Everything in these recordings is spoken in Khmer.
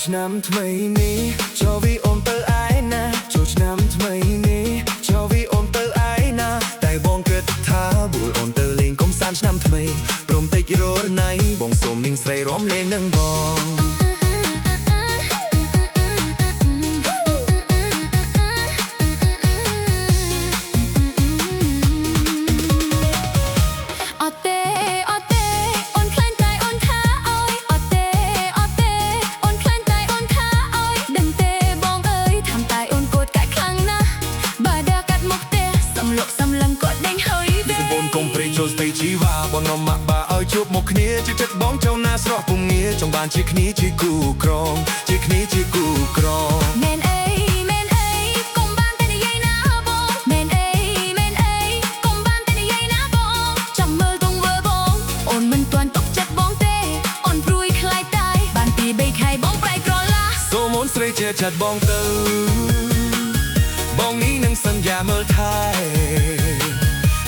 ឆ្នាំថ្មីនេះចូលវីអូនទៅឯណាចូលឆ្នាំថ្មីនេះចូលវីអូនទៅឯណាតែបងគិតថាបួលអូនទៅលេងកំសាន្តឆ្នាំថ្មីព្រមតិចរណៃបងសូមនាងស្រីរំលេងនឹងបងបងនំម៉ាក់បាឲ្យជួបមកគ្នាជាចិត្តបងចូលណាស្រស់ពុំងារចង់បានជាគ្នាជាគូក្រងជាគ្នាជាគូក្រងមែនអីកុំបានតែនិយាយណាបងមែនអីកុំបានតែនិយាយណាបងចាំមើលទង្វើបងអូនមិនទាន់ទុកចិត្តបងទេអូនព្រួយខ្លាចតែបានពី3ខែបងប្រែក្រឡាសូមអូនស្រីជាចិត្តបងទៅបងនេះនឹងសន្យាមើលថែ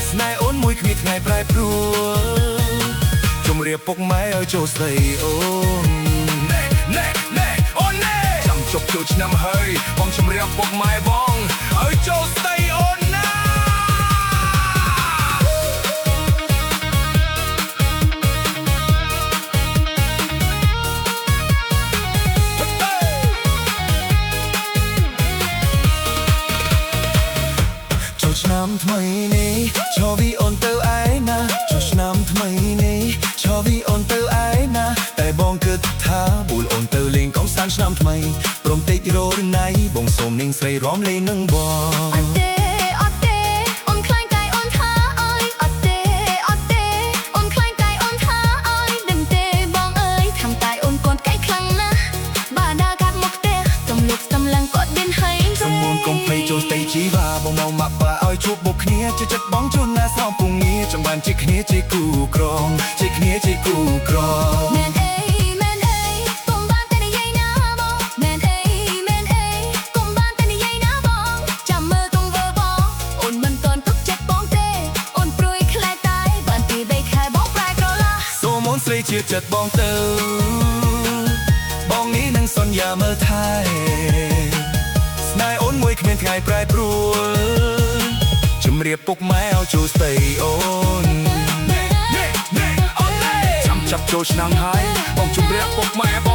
ស្នេហ៍អូនមួយគ្មានថ្ងៃប្រែប្រួលជំរាបពុកម៉ែឲ្យចូលស្ដីអូនណែអូនណែចាំជប់ចូលឆ្នាំហើយបងជំរាបពុកម៉ែបងឲ្យចូលស្ដីអូនណាចូលឆ្នាំថ្មីនេះចូលវីអូនទៅឯណាចូលឆ្នាំថ្មីនេះចូលវីអូនទៅឯណាតែបងគិតថាបួលអូនទៅលេងកំសាន្តឆ្នាំថ្មីព្រមតិចរណៃបងសូមនាងស្រីរំលេងនឹងបងអត់ទេអូនខ្លាញ់តែអូនថាអើយអត់ទេអូនខ្លាញ់តែអូនថាអើយដឹងទេបងអើយធ្វើតែអូនកូនកែខ្លាំងណាស់បើដើរកាត់មកផ្ទះទំលុកសំឡឹងគាត់មានហើយសំមួនកុំភ្លេចចូលស្ដីជីវ៉ាបងមកម៉ាក់បាឲ្យជួបមុខគ្នាជាចិត្តបងជួនណាស្រោមពុងងារចង់បានជាគ្នាជាគូក្រងជាគ្នាជាគូក្រងមែនអីកុំបានតែនិយាយណាបងមែនអីកុំបានតែនិយាយណាបងចាំមើលទង្វើបងអូនមិនទាន់ទុកចិត្តបងទេអូនព្រួយខ្លាចតែបានពី3ខែបងប្រែក្រឡាសូមអូនស្រីជាចិត្តបងទៅបងនេះនឹងសន្យាមើលថែស្នេហ៍អូនមួយគ្មានថ្ងៃប្រែប្រួលជំរាបពុកម៉ែឲ្យចូលស្ដីអូនណែអូនណែចាំចាប់ចូលឆ្នាំហើយបងជំរាបពុកម៉ែបង